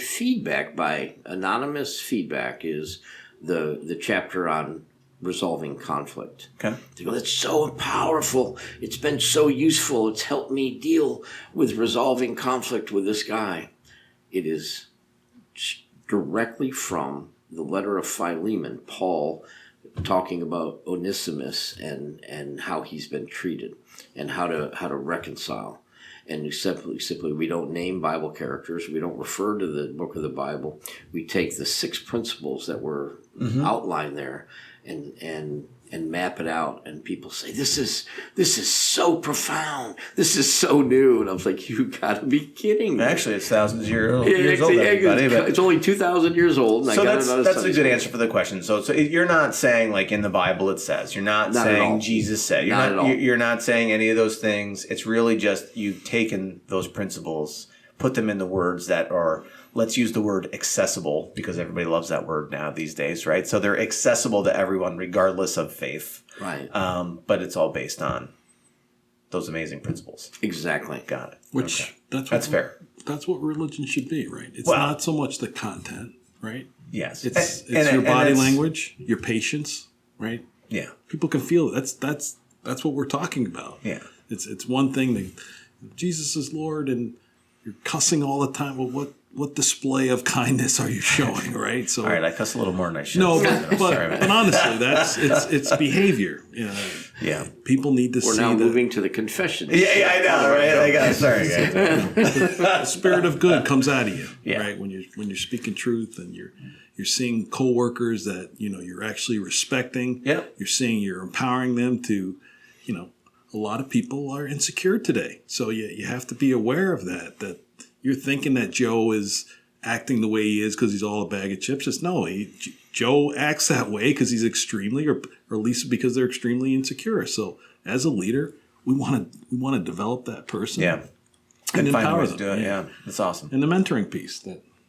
anonymous feedback is the chapter on resolving conflict.
Okay.
They go, that's so powerful. It's been so useful. It's helped me deal with resolving conflict with this guy. It is directly from the letter of Philemon, Paul, talking about Onesimus and how he's been treated and how to reconcile. And simply we don't name Bible characters. We don't refer to the book of the Bible. We take the 6 principles that were outlined there and map it out. And people say, this is so profound. This is so new. And I was like, you got to be kidding me.
Actually, it's thousands of years old.
It's only 2,000 years old. And
so that's a good answer for the question. So you're not saying like in the Bible it says. You're not saying Jesus said. You're not saying any of those things. It's really just you've taken those principles put them into words that are, let's use the word accessible, because everybody loves that word now these days, right? So they're accessible to everyone regardless of faith.
Right.
But it's all based on those amazing principles.
Exactly.
Got it.
Which
Okay. That's fair.
That's what religion should be, right? It's
Well,
not so much the content, right?
Yes.
It's
And
your body
it's-
language, your patience, right?
Yeah.
People can feel it. That's what we're talking about.
Yeah.
It's one thing that Jesus is Lord and you're cussing all the time. Well, what display of kindness are you showing, right? So
All right, I cuss a little more than I should.
no,
Sorry,
but
man.
honestly, it's behavior. You know,
Yeah.
people need to
We're
see
now
that
moving to the confession.
Yeah, I know, right? I got sorry, guys.
the spirit of good comes out of you,
Yeah.
right? When you're speaking truth and you're seeing coworkers that you're actually respecting.
Yep.
You're seeing you're empowering them to, a lot of people are insecure today, so you have to be aware of that. That you're thinking that Joe is acting the way he is because he's all a bag of chips. It's no, Joe acts that way because he's extremely, or at least because they're extremely insecure. So as a leader, we want to develop that person.
Yeah.
And
Find a
empower
way to
them.
do it. Yeah. That's awesome.
And the mentoring piece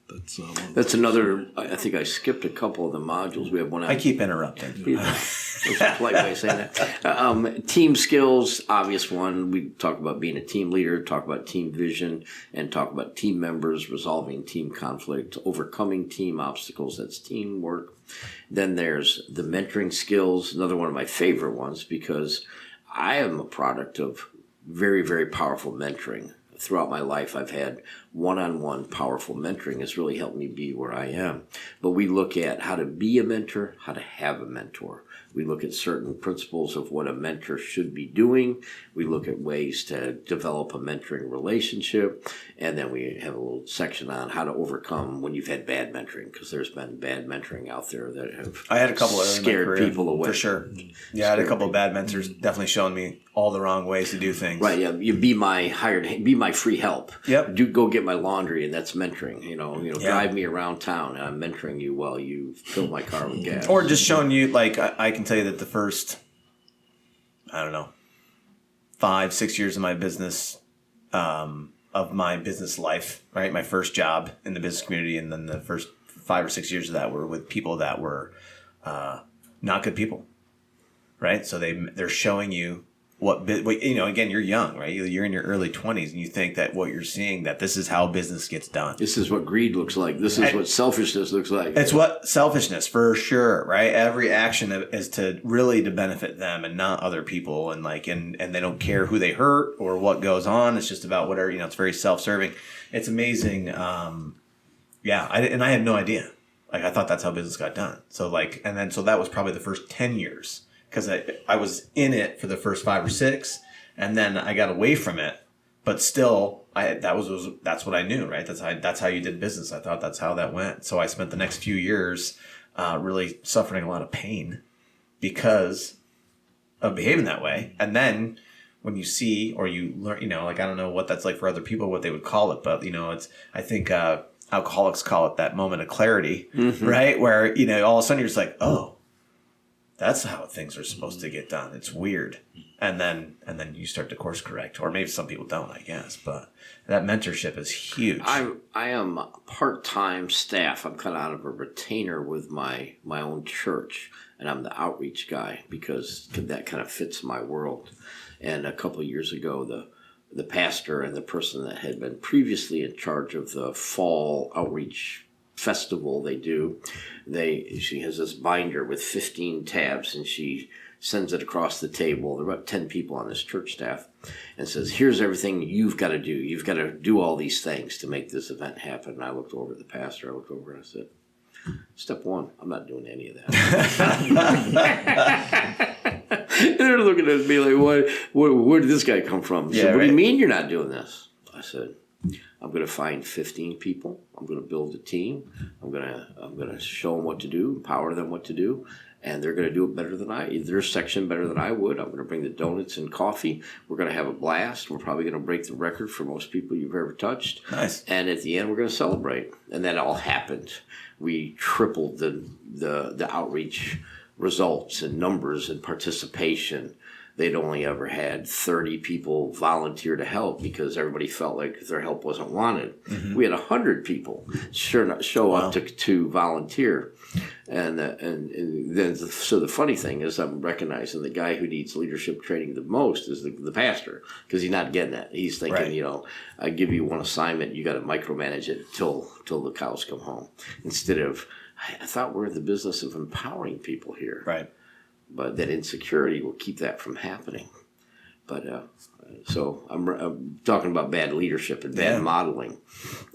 that's
That's another. I think I skipped a couple of the modules. We have one.
I keep interrupting.
That's a polite way of saying that. Team skills, obvious one. We talk about being a team leader, talk about team vision, and talk about team members, resolving team conflict, overcoming team obstacles. That's teamwork. Then there's the mentoring skills, another one of my favorite ones, because I am a product of very, very powerful mentoring. Throughout my life, I've had one-on-one powerful mentoring has really helped me be where I am. But we look at how to be a mentor, how to have a mentor. We look at certain principles of what a mentor should be doing. We look at ways to develop a mentoring relationship. And then we have a little section on how to overcome when you've had bad mentoring, because there's been bad mentoring out there that have
I had a couple of
scared people away.
for sure. Yeah, I had a couple of bad mentors definitely showing me all the wrong ways to do things.
Right, yeah. You be my free help.
Yep.
Go get my laundry, and that's mentoring.
Yeah.
Drive me around town, and I'm mentoring you while you fill my car with gas.
Or just showing you, like, I can tell you that the first, I don't know, 5-6 years of my business, life, right? My first job in the business community, and then the first 5 or 6 years of that were with people that were not good people, right? So they're showing you what again, you're young, right? You're in your early 20s, and you think that what you're seeing, that this is how business gets done.
This is what greed looks like. This is what selfishness looks like.
It's what selfishness, for sure, right? Every action is to benefit them and not other people, and they don't care who they hurt or what goes on. It's just about whatever, it's very self-serving. It's amazing. I had no idea. Like, I thought that's how business got done. So that was probably the first 10 years. Because I was in it for the first 5 or 6, and then I got away from it. But still, that's what I knew, right? That's how you did business. I thought that's how that went. So I spent the next few years really suffering a lot of pain because of behaving that way. And then when you see or you learn, I don't know what that's like for other people, what they would call it, but I think alcoholics call it that moment of clarity, right? Where all of a sudden you're just like, oh. That's how things are supposed to get done. It's weird. And then you start to course correct. Or maybe some people don't, I guess. But that mentorship is huge.
I am part-time staff. I'm kind of out of a retainer with my own church. And I'm the outreach guy because that kind of fits my world. And a couple of years ago, the pastor and the person that had been previously in charge of the fall outreach festival she has this binder with 15 tabs, and she sends it across the table. There are about 10 people on this church staff, and says, here's everything you've got to do. You've got to do all these things to make this event happen. And I looked over at the pastor. I looked over and I said, step 1, I'm not doing any of that. And they're looking at me like, where did this guy come from? He said, what do you mean you're not doing this? I said, I'm going to find 15 people. I'm going to build a team. I'm going to show them what to do, empower them what to do, and they're going to do it better than their section better than I would. I'm going to bring the donuts and coffee. We're going to have a blast. We're probably going to break the record for most people you've ever touched.
Nice.
And at the end, we're going to celebrate. And that all happened. We tripled the outreach results and numbers and participation. they'd only ever had 30 people volunteer to help because everybody felt like their help wasn't wanted. We had 100 people show up to volunteer. And then, so the funny thing is, I'm recognizing the guy who needs leadership training the most is the pastor, because he's not getting that. He's thinking, I give you one assignment, you got to micromanage it till the cows come home. Instead of, I thought we're in the business of empowering people here.
Right.
But that insecurity will keep that from happening. But so I'm talking about bad leadership and bad modeling,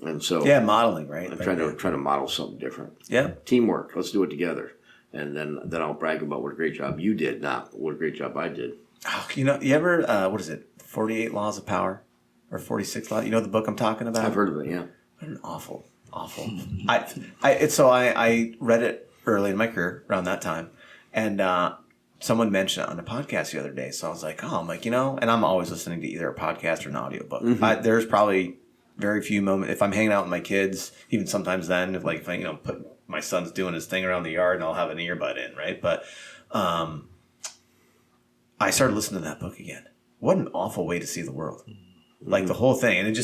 and so
modeling, right?
I'm trying to model something different.
Yeah,
teamwork. Let's do it together, and then I'll brag about what a great job you did, not what a great job I did.
Oh, you ever what is it? 48 Laws of Power, or 46 Laws? You know the book I'm talking about?
I've heard of it. Yeah.
What an awful. I read it early in my career around that time, and someone mentioned it on a podcast the other day. So I was like, and I'm always listening to either a podcast or an audiobook. There's probably very few moments, if I'm hanging out with my kids, even sometimes then, if I put my son's doing his thing around the yard and I'll have an earbud in, right? But I started listening to that book again. What an awful way to see the world. Like the whole thing. And it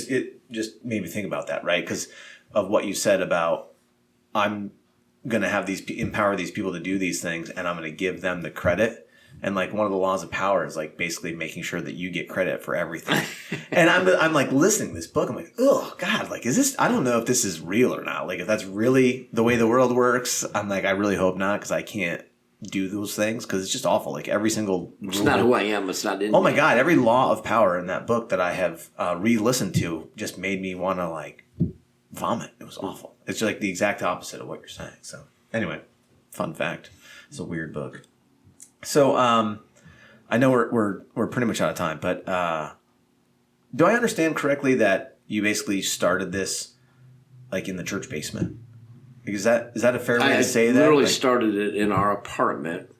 just made me think about that, right? Because of what you said about I'm going to have empower these people to do these things, and I'm going to give them the credit. And like one of the laws of power is like basically making sure that you get credit for everything. And I'm like listening to this book. I'm like, oh God, like is this? I don't know if this is real or not. Like if that's really the way the world works. I'm like, I really hope not, because I can't do those things because it's just awful. Like every single rule.
It's not who I am. It's not in.
Oh my God, every law of power in that book that I have re-listened to just made me want to like vomit. It was awful. It's like the exact opposite of what you're saying. So anyway, fun fact. It's a weird book. So I know we're pretty much out of time, but do I understand correctly that you basically started this like in the church basement? Is that a fair way to say that?
I literally started it in our apartment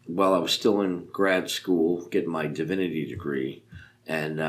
while I was still in grad school, getting my divinity degree, and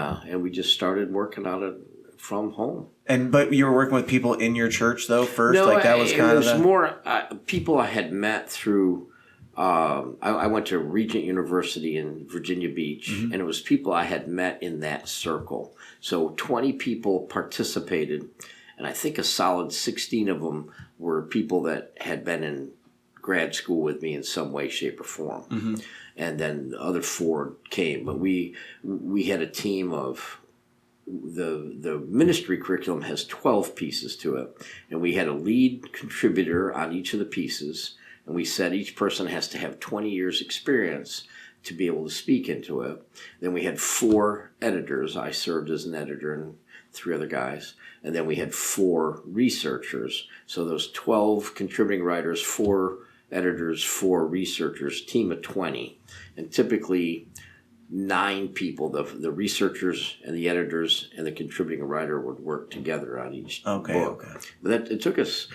we just started working on it from home.
But you were working with people in your church though first?
No,
like that was kind of
more people I had met through. I went to Regent University in Virginia Beach, and it was people I had met in that circle. So 20 people participated, and I think a solid 16 of them were people that had been in grad school with me in some way, shape, or form. And then the other 4 came. But we had a team of the ministry curriculum has 12 pieces to it, and we had a lead contributor on each of the pieces. And we said each person has to have 20 years experience to be able to speak into it. Then we had 4 editors. I served as an editor and 3 other guys. And then we had 4 researchers. So those 12 contributing writers, 4 editors, 4 researchers, team of 20. And typically 9 people, the researchers and the editors and the contributing writer would work together on each book. Okay. But it took us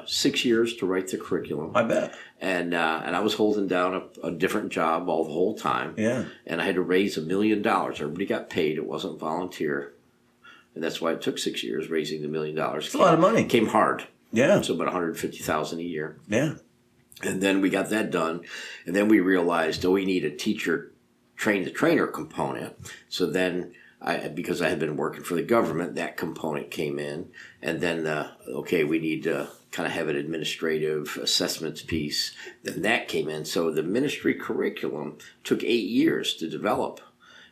6 years to write the curriculum.
I bet.
And I was holding down a different job the whole time.
Yeah.
And I had to raise $1 million. Everybody got paid. It wasn't volunteer. And that's why it took 6 years raising the $1 million. It's
a lot of money.
It came hard.
Yeah.
So about $150,000 a year.
Yeah.
And then we got that done. And then we realized, we need a teacher train-the-trainer component. So then because I had been working for the government, that component came in. And then, we need to kind of have an administrative assessments piece. Then that came in. So the ministry curriculum took 8 years to develop.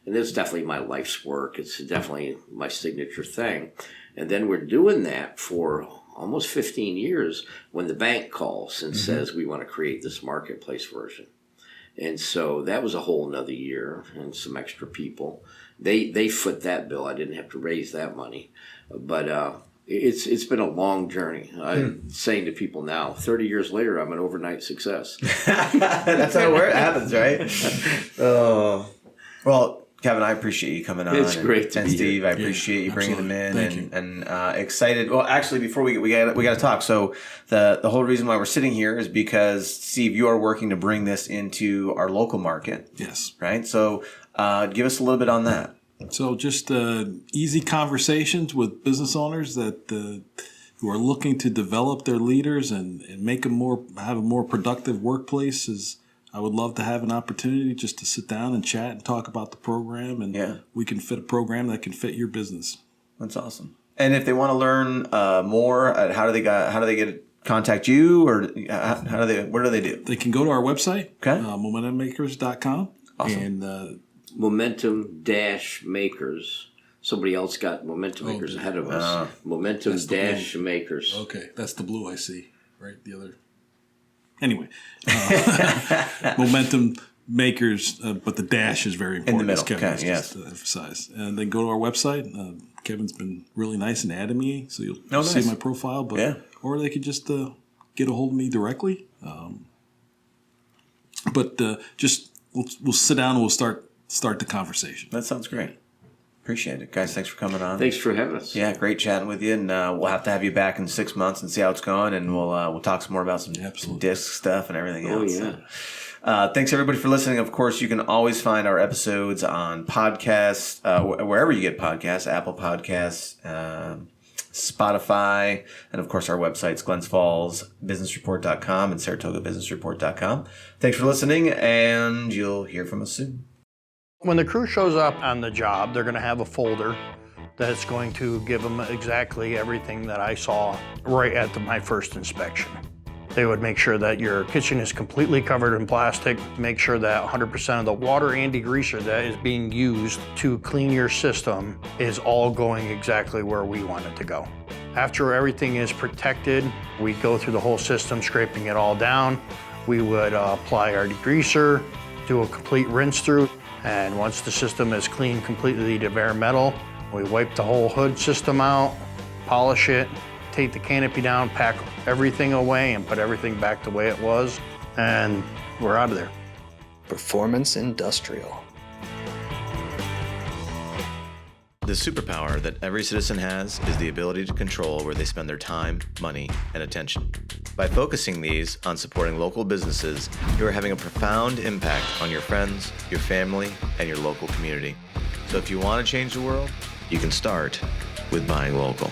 And it's definitely my life's work. It's definitely my signature thing. And then we're doing that for almost 15 years when the bank calls and says, we want to create this marketplace version. And so that was a whole another year and some extra people. They foot that bill. I didn't have to raise that money. But it's been a long journey. I'm saying to people now, 30 years later, I'm an overnight success.
That's how it happens, right? Oh. Well, Kevin, I appreciate you coming on.
It's great to be
Steve,
here.
I appreciate you bringing them in.
Thank
and excited. Well, actually, before we got to talk. So the whole reason why we're sitting here is because, Steve, you are working to bring this into our local market.
Yes.
Right? So give us a little bit on that.
So just easy conversations with business owners that who are looking to develop their leaders and make them have a more productive workplace is I would love to have an opportunity just to sit down and chat and talk about the program, and we can fit a program that can fit your business.
That's awesome. And if they want to learn more, how do they contact you, or what do they do?
They can go to our website,
okay,
momentummakers.com.
Awesome.
And
Momentum-makers. Somebody else got Momentum Makers ahead of us. Momentum-makers.
Okay, that's the blue I see, right? The other. Anyway, Momentum Makers, but the dash is very important.
In the middle,
Kevin just to emphasize. And then go to our website. Kevin's been really nice in adding me, so you'll see my profile. But or they could just get a hold of me directly. Just we'll sit down and we'll start the conversation.
That sounds great. Appreciate it, guys. Thanks for coming on.
Thanks for having us.
Yeah, great chatting with you, and we'll have to have you back in 6 months and see how it's going, and we'll talk some more about some disc stuff and everything else.
Oh, yeah.
Thanks everybody for listening. Of course, you can always find our episodes on podcasts, wherever you get podcasts, Apple Podcasts, Spotify, and of course our websites, glensfallsbusinessreport.com and saratogabusinessreport.com. Thanks for listening, and you'll hear from us soon.
When the crew shows up on the job, they're going to have a folder that's going to give them exactly everything that I saw right at my first inspection. They would make sure that your kitchen is completely covered in plastic, make sure that 100% of the water and degreaser that is being used to clean your system is all going exactly where we want it to go. After everything is protected, we go through the whole system, scraping it all down. We would apply our degreaser, do a complete rinse through, and once the system is cleaned completely to bare metal, we wipe the whole hood system out, polish it, take the canopy down, pack everything away, and put everything back the way it was, and we're out of there.
Performance Industrial.
The superpower that every citizen has is the ability to control where they spend their time, money, and attention. By focusing these on supporting local businesses, you are having a profound impact on your friends, your family, and your local community. So if you want to change the world, you can start with buying local.